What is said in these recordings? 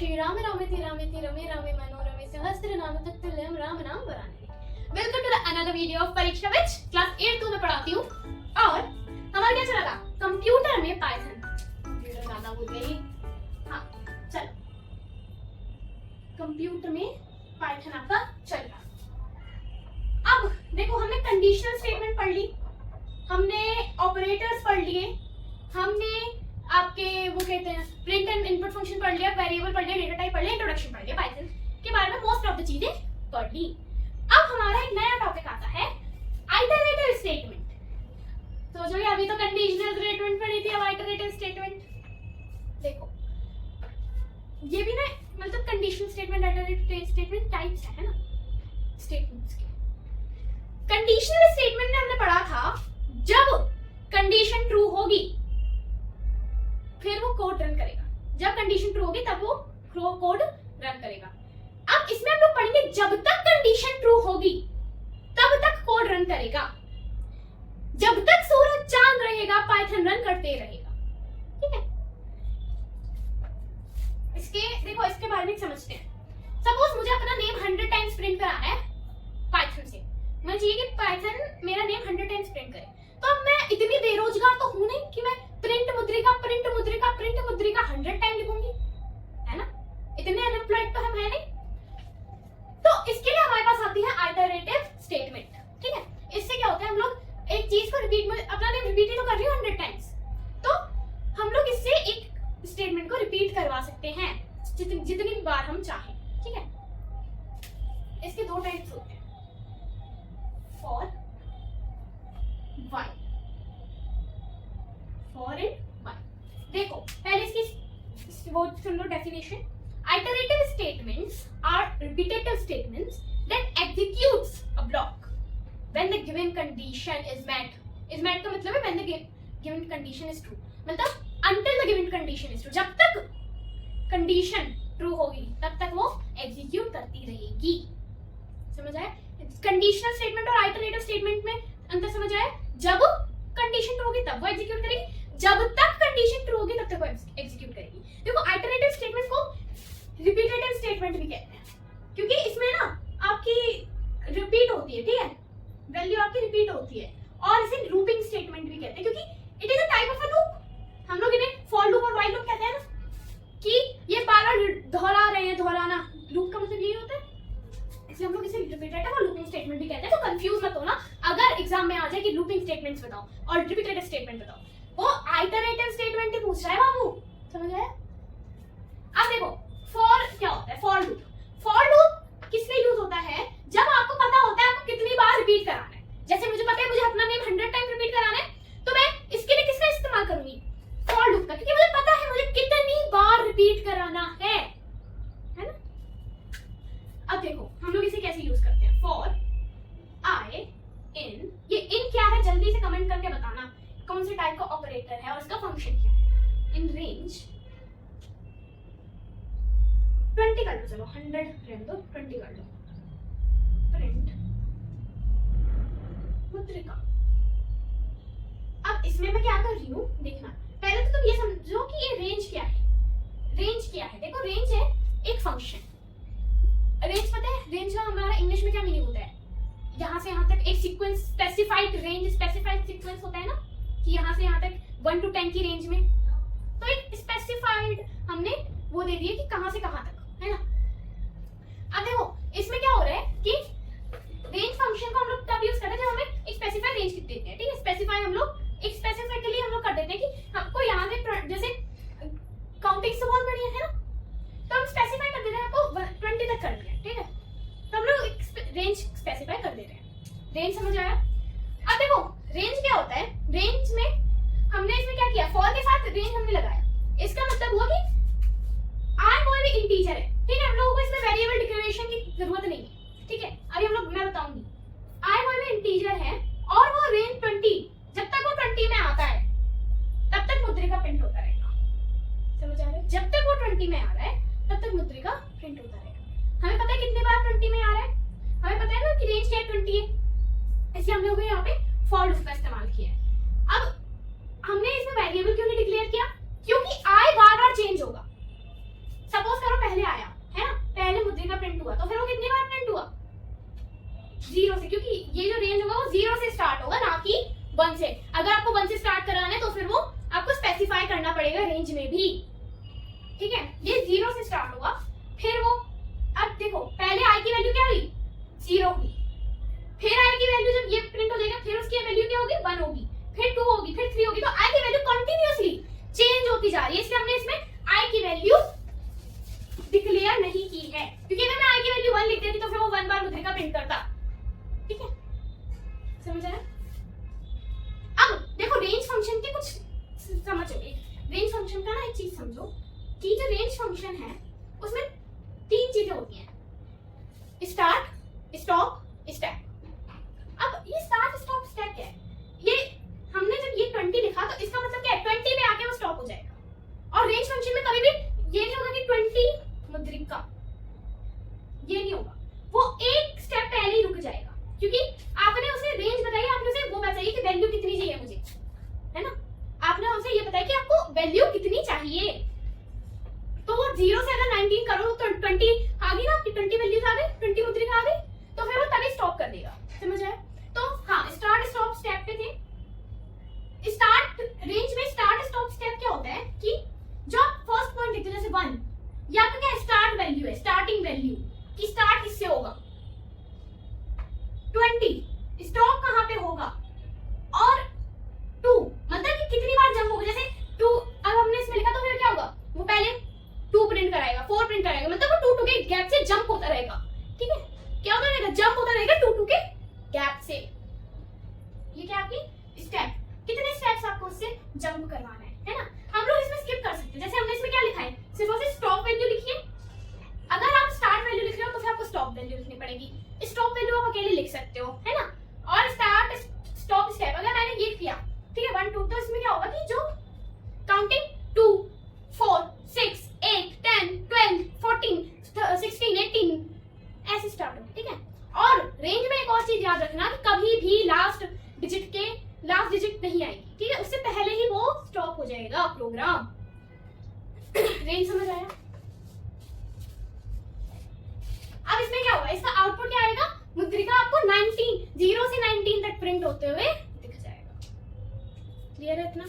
श्रीराम रामेति रामेति रमे रामे मनोरमे सहस्रनाम तत्तुल्यं राम नाम वरानने। Welcome to the another video of Pariksha which class 8 में पढ़ाती हूँ। और हमारा क्या चला था? कंप्यूटर में पाइथन। कंप्यूटर ज्यादा भूल गई। हाँ चलो, कंप्यूटर में पाइथन आपका चल रहा। अब देखो, हमने कंडीशनल स्टेटमेंट पढ़ ली, हमने ऑपरेटर्स पढ़ लिए, हमने आपके वो कहते हैं प्रिंट एंड इनपुट फंक्शन पढ़ लिया, वेरिएबल पढ़ लिया, डेटा टाइप पढ़ लिया, इंट्रोडक्शन पढ़ लिया, पाइथन के बारे में मोस्ट ऑफ द चीजें पढ़ ली। अब हमारा एक नया टॉपिक आता है आइटरेटिव स्टेटमेंट। तो जो अभी तो कंडीशनल स्टेटमेंट पढ़ी थी, अब आइटरेटिव स्टेटमेंट देखो। ये भी ना मतलब conditional statement, iterative statement types है ना स्टेटमेंट्स के। कंडीशनल स्टेटमेंट में हमने पढ़ा था जब कंडीशन ट्रू होगी फिर वो कोड रन करेगा। जब कंडीशन ट्रू होगी तब वो कोड रन करेगा। अब इसमें हम लोग पढ़ेंगे जब तक कंडीशन ट्रू होगी तब तक कोड रन करेगा। जब तक सूरज चांद रहेगा पाइथन रन करते रहेगा। ठीक है, देखो इसके बारे में समझते हैं। सपोज मुझे अपना नेम 100 टाइम्स प्रिंट कराना है पाइथन से। मुझे चाहिए कि पाइथन मेरा नेम 100 टाइम्स प्रिंट करे। तो अब मैं इतनी बेरोजगार तो हूं नहीं कि मैं प्रिंट मुद्रिका 100 टाइम लिखूंगी, है ना? इतने अनएम्प्लॉयड तो हम है नहीं। तो इसके लिए हमारे पास आती है आइटरेटिव स्टेटमेंट। ठीक है, इससे क्या होता है, हम लोग एक चीज को रिपीट में अपना नेम रिपीट ही तो कर रही हूँ 100 टाइम्स, तो हम लोग इससे एक स्टेटमेंट को रिपीट करवा सकते हैं जितनी बार हम चाहें। ठीक है, इसके दो टाइप्स होते हैं, for while, for and while. देखो पहले इसकी वो सुन लो definition. Iterative statements are repetitive statements that executes a block when the given condition is met. Is met का मतलब है when the given condition is true, मतलब until the given condition is true। जब तक condition true होगी तब तक वो execute करती रहेगी। समझ आया? कंडीशनल स्टेटमेंट और आइटरेटिव स्टेटमेंट में अंतर समझ आया? जब कंडीशन ट्रू होगी तब वो एग्जीक्यूट करेगी, जब तक कंडीशन ट्रू होगी तब तक वो एग्जीक्यूट करेगी। देखो आइटरेटिव स्टेटमेंट को रिपीटेटिव स्टेटमेंट भी कहते हैं, क्योंकि इसमें ना आपकी रिपीट होती है। ठीक है, वैल्यू आपकी रिपीट होती है। और इसे लूपिंग स्टेटमेंट भी कहते हैं, क्योंकि it is a type of a loop. हम लोग इन्हें फॉर लूप और व्हाइल लूप कहते हैं ना, कि ये बार बार दोहरा रहे हैं। दोहराना लूप का मतलब यही होता है, इसलिए हम लोग इसे रिपीटेटिव और लूपिंग स्टेटमेंट भी कहते हैं। तो कंफ्यूज मत होना अगर एग्जाम में आ जाए कि लूपिंग स्टेटमेंट्स बताओ और रिपीटेटिव स्टेटमेंट बताओ। वो आइटरेटिव स्टेटमेंट ही पूछ रहा है बाबू, समझ आया? अब देखो फॉर क्या होता है, फॉर लूप। फॉर लूप किस लिए यूज होता है? जब आपको पता होता है आपको कितनी बार रिपीट कराना है। जैसे मुझे पता है मुझे अपना नेम 100 टाइम रिपीट कराना है, तो मैं इसके लिए किसका इस्तेमाल करूंगी? फॉर लूप का, क्योंकि मुझे पता है मुझे कितनी बार रिपीट कराना है ना? अब देखो हम लोग इसे कैसे यूज करते हैं। फॉर आई इन, ये इन क्या है जल्दी से कमेंट करके बताना कौन से टाइप का ऑपरेटर है और इसका फंक्शन क्या है। इन रेंज 20 कर लो, चलो 100 रहने दो, 20 कर लो। प्रिंट मुद्रिका। अब इसमें मैं क्या कर रही हूँ देखना। पहले तो तुम ये समझो कि ये रेंज क्या है। रेंज क्या है? देखो रेंज है एक फंक्शन। रेंज पता है रेंज का हमारा इंग्लिश में क्या मीनिंग होता है? यहाँ से यहाँ तक एक sequence, specified range, specified sequence होता है ना, कि यहाँ से यहाँ तक 1 to 10 की रेंज में। तो एक स्पेसिफाइड हमने वो दे दिया कि कहाँ से कहाँ तक, है ना? अब देखो इसमें क्या हो रहा है कि रेंज फंक्शन को हम लोग तब यूज करते हैं जब हमें एक स्पेसिफाइड रेंज देते हैं। ठीक है, स्पेसिफाई हम लोग एक स्पेसिफाई के लिए हम लोग कर देते हैं कि हमको यहाँ से जैसे काउंटिंग से बहुत बढ़िया है ना, तो हम स्पेसिफाई कर देते हैं आपको 20 तक कर दिया। ठीक है, तो हम लोग एक रेंज स्पेसिफाई कर देते हैं। रेंज समझ आया? अब देखो रेंज क्या होता है? रेंज में हमने इसमें क्या किया, फॉर के साथ रेंज हमने लगाया। इसका मतलब हुआ कि आई कोई भी इंटीजर है। ठीक है, हम लोगों को इसमें वेरिएबल डिक्लेरेशन की जरूरत नहीं है। ठीक है, अभी हम लोग मैं बताऊंगी। आई कोई भी इंटीजर है और वो रेंज 20, जब तक वो 20 में आता है तब तक मुद्रिका प्रिंट होता रहेगा। समझ आ रहा है? जब तक वो 20 में आ रहा है तब तक मुद्रिका प्रिंट होता रहेगा। हमें पता है कितनी बार 20 में आ रहा है, हमें पता है ना कि रेंज क्या है 20 है, इसलिए हम लोग यहाँ पे फॉर लूप का इस्तेमाल किया है। अब हमने इसमें वेरिएबल क्यों नहीं डिक्लेयर किया? क्योंकि आई बार बार चेंज होगा। सपोज करो पहले आया है ना, पहले मुद्रिका प्रिंट हुआ, तो फिर वो कितनी बार प्रिंट हुआ? 0 से, क्योंकि ये जो रेंज होगा वो 0 से स्टार्ट होगा, ना कि 1 से। अगर आपको 1 से स्टार्ट कराना है तो फिर वो आपको स्पेसिफाई करना पड़ेगा रेंज में भी, ठीक है। ये 0 से स्टार्ट हुआ, फिर वो, अब देखो पहले आई की वैल्यू क्या हुई? 0 हुई, फिर आई की वैल्यू जब ये प्रिंट हो जाएगा फिर उसकी वैल्यू क्या होगी? 1 होगी, फिर 2 होगी, फिर 3 होगी, तो आई की वैल्यू कंटिन्यूअसली चेंज होती जा रही है। इसलिए हमने इसमें आई की वैल्यू डिक्लेयर नहीं की है, क्योंकि अगर मैं आई की वैल्यू 1 लिख देती तो फिर वो 1 बार मुद्रिका प्रिंट करता, ठीक है, समझ आया? अब देखो रेंज फंक्शन के कुछ समझोगे। रेंज फंक्शन का ना एक चीज समझो कि जो रेंज फंक्शन है उसमें 3 चीजें होती हैं, स्टार्ट, स्टॉप, स्टेप। अब ये स्टार्ट, स्टॉप, स्टेप क्या है? ये हमने जब ये 20 लिखा तो इसका मतलब क्या है? 20 पे आके वो स्टॉप हो जाएगा। और रेंज फंक्शन में कभी भी ये नहीं होगा कि 20 मुद्रिका, ये नहीं होगा, वो एक स्टेप पहले ही रुक जाएगा, क्योंकि आपने उसे रेंज बताई, आपने उसे वो बताई कि वैल्यू कितनी चाहिए मुझे, है ना, आपने उसे ये बताया कि आपको वैल्यू कितनी चाहिए, तो वो 0 से अगर 19 करो तो 20 आ गई ना, आपकी 20 वैल्यूज आ गई, 20 मुद्रिका आ गई, तो फिर वो तभी स्टॉप कर देगा, समझ आया? तो हाँ, स्टार्ट स्टॉप स्टेप पे थे। स्टार्ट रेंज में स्टार्ट स्टॉप स्टेप क्या होता है कि जो आप फर्स्ट पॉइंट लिखते हो, जैसे 1, या तो क्या स्टार्ट वैल्यू है, स्टार्टिंग वैल्यू कि स्टार्ट किससे होगा, 20, स्टॉप कहां पे होगा, और 2 मतलब कि कितनी बार जंप होगा, जैसे 2 अब हमने इसमें लिखा तो फिर क्या होगा, वो पहले 2 प्रिंट कराएगा, 4 प्रिंट कराएगा, मतलब वो 2 के गैप से जंप होता रहेगा, ठीक है, क्या होता रहेगा? जंप होता रहेगा 2 के गैप से। ये क्या आपकी स्टेप, कितने स्टेप्स आपको उससे जंप करवाना है ना। हम लोग इसमें स्किप कर सकते हैं, जैसे हमने इसमें क्या लिखा है, सिर्फ और सिर्फ स्टॉप वैल्यू लिखिए। अगर आप स्टार्ट वैल्यू लिख रहे हो तो फिर आपको स्टॉप वैल्यू लिखनी पड़ेगी, स्टॉप वैल्यू आप अकेले लिख सकते हो, है ना। और स्टार्ट स्टॉप स्टेप अगर मैंने ये किया, ठीक है, 1 2, तो इसमें क्या होगा कि जो काउंटिंग 2 4 6 8 10 12 14 16 18 ऐसे स्टार्ट होगी, ठीक है। और रेंज में एक और चीज याद रखना कि कभी भी लास्ट डिजिट नहीं आएगी, ठीक है, उससे पहले ही वो स्टॉप हो जाएगा प्रोग्राम। रेंज समझ आया? अब इसमें क्या होगा, इसका आउटपुट क्या आएगा, मुद्रिका आपको 0 से 19 तक प्रिंट होते हुए दिख जाएगा। क्लियर है इतना?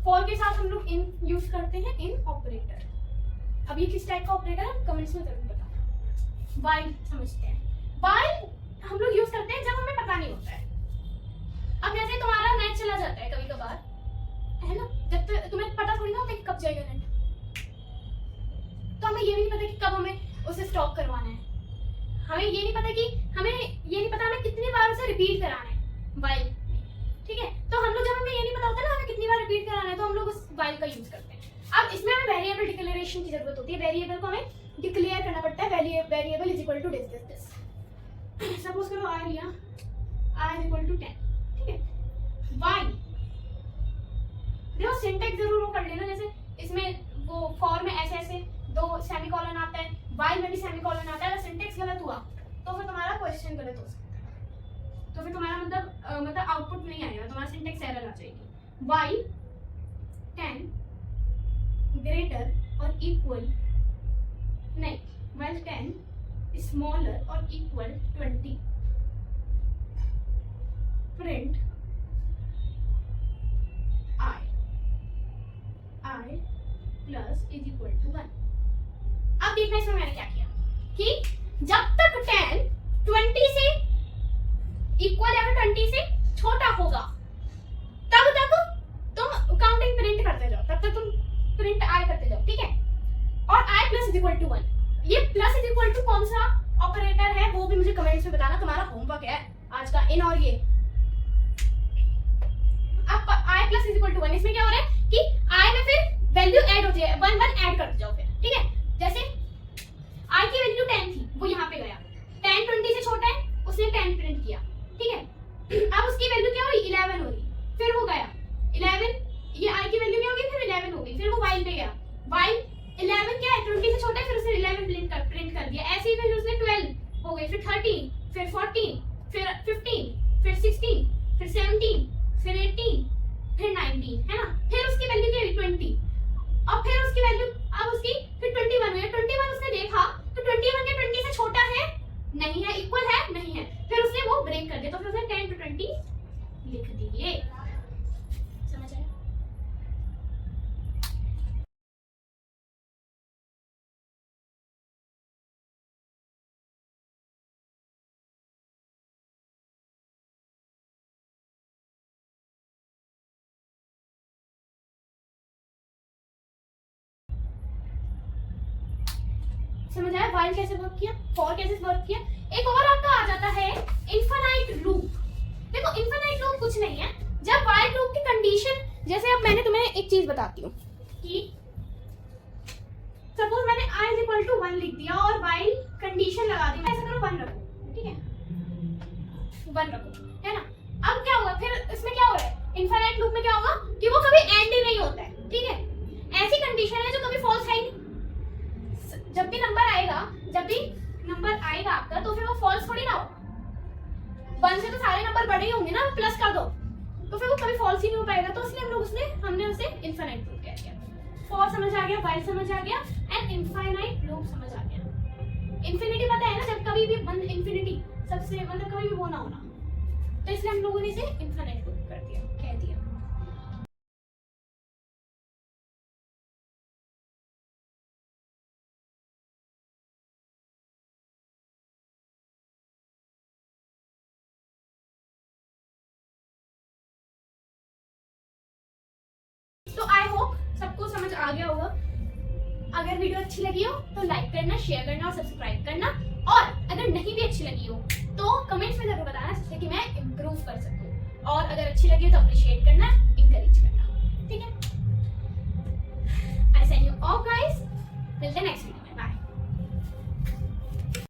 फॉर के साथ हम लोग इन यूज करते हैं, इन ऑपरेटर। अब ये किस टाइप का ऑपरेटर है कमेंट्स में जरूर बताना। व्हाइल समझते हैं, व्हाइल हम लोग यूज करते हैं जब हमें पता नहीं होता है। अब जैसे तुम्हारा नेट चला जाता है कभी कभार, है ना, जब तक तुम्हें पता थोड़ी ना होता है कि कब जाएगा नेट, तो हमें ये भी नहीं पता कि कब हमें उसे स्टॉप करवाना है, हमें ये नहीं पता कि हमें कितनी बार उसे रिपीट कराना है व्हाइल, ठीक है। तो हम लोग जब हमें ये नहीं पता होता ना हमें कितनी बार रिपीट कराना है, तो हम लोग उस व्हाइल का यूज करते हैं। अब इसमें हमें वेरिएबल डिक्लेरेशन की जरूरत होती है, वेरिएबल को हमें डिक्लेयर करना पड़ता है, variable is equal to this. Suppose करो आई लिया, आई इज इक्वल टू 10, ठीक है। व्हाइल देखो सिंटैक्स जरूर वो कर लेना, जैसे इसमें वो फॉर में ऐसे 2 सेमीकोलन आता है, व्हाइल में भी सेमीकोलन आता है। अगर सिंटैक्स गलत हुआ तो फिर तुम्हारा क्वेश्चन गलत हो सकता है, तो फिर तुम्हारा मतलब आउटपुट नहीं आएगा, तुम्हारा सिंटैक्स एरर आ जाएगी। व्हाइल 10 ग्रेटर और इक्वल, नहीं, व्हाइल 10 स्मॉलर और equal 20 print i plus is equal to 1। अब देखना इसमें मैंने क्या किया कि जब तक 10 20 से इक्वल या फिर 20 से छोटा होगा तब तक तुम काउंटिंग प्रिंट करते जाओ, तब तक तुम प्रिंट आई करते जाओ, ठीक है। और i plus is equal to 1, ये प्लस इज इक्वल टू कौन सा ऑपरेटर है वो भी मुझे कमेंट्स में बताना, तुम्हारा होमवर्क है आज का इन और ये। अब i plus is equal to 1, इसमें क्या हो रहा है कि i में फिर वैल्यू ऐड होती है, 1 1 ऐड करते जाओ फिर, ठीक है। जैसे i की वैल्यू 10 थी, वो यहाँ पे गया, 10 20 से छोटा है, उसने 10 प्रिंट किया, ठीक है। अब उसकी वैल्यू क्या हुई, 11 हो रही, फिर वो गया 11, ये i गई, फिर वो while पे गया, while 11 क्या है 20 से छोटा है, फिर उसने 11 प्रिंट कर दिया। ऐसे ही फिर उसने 12 हो गई, फिर 13, फिर 14, फिर 15, फिर 16, फिर 17, फिर 18, फिर 19, है ना। फिर उसकी वैल्यू क्या हुई 20, और फिर उसकी वैल्यू अब उसकी फिर 21 हुई। 21 उसने देखा तो 21 के 20 से छोटा है नहीं है, इक्वल है नहीं है, फिर उसने वो ब्रेक कर दिया, तो फिर उसने 10 to 20 लिख दिए। समझ आया? समझ आया व्हाइल कैसे वर्क किया, फॉर कैसे वर्क किया। एक और आपका आ जाता है इनफाइनाइट लूप। देखो इनफाइनाइट लूप कुछ नहीं है, जब व्हाइल लूप की कंडीशन, जैसे अब मैंने तुम्हें एक चीज बताती हूँ कि सपोज मैंने i इज इक्वल टू 1 लिख दिया और व्हाइल कंडीशन लगा दी, ऐसा करो 1 रखो, ठीक है 1 रखो, है ना। अब क्या होगा, फिर इसमें क्या हो रहा है इनफाइनाइट लूप में, क्या होगा कि वो कभी एंड ही नहीं होता है, ठीक है। ऐसी कंडीशन है जो कभी फॉल्स है ही नहीं। जब भी नंबर आएगा आपका, तो फिर वो फॉल्स थोड़ी ना होगा। 1 से तो सारे नंबर बड़े ही होंगे ना, प्लस कर दो तो फिर वो कभी फॉल्स ही नहीं हो पाएगा। तो इसलिए हमने उसे इनफाइनाइट लूप कह दिया। फॉर समझ आ गया, व्हाइल समझ आ गया, एंड इनफाइनाइट लूप समझ आ गया। इंफिनिटी पता है ना, जब कभी भी इंफिनिटी सबसे मतलब कभी भी वो ना होना, तो इसलिए हम लोगों ने इसे इनफाइनाइट लूप कर दिया, कह दिया। तो आई होप सबको समझ आ गया होगा। अगर वीडियो अच्छी लगी हो तो लाइक करना, शेयर करना और सब्सक्राइब करना, और अगर नहीं भी अच्छी लगी हो तो कमेंट्स में जरूर बताना, जिससे कि मैं इम्प्रूव कर सकूं। और अगर अच्छी लगी हो तो अप्रिशिएट करना, इंकरेज करना, ठीक है। I send you all guys, till the next video.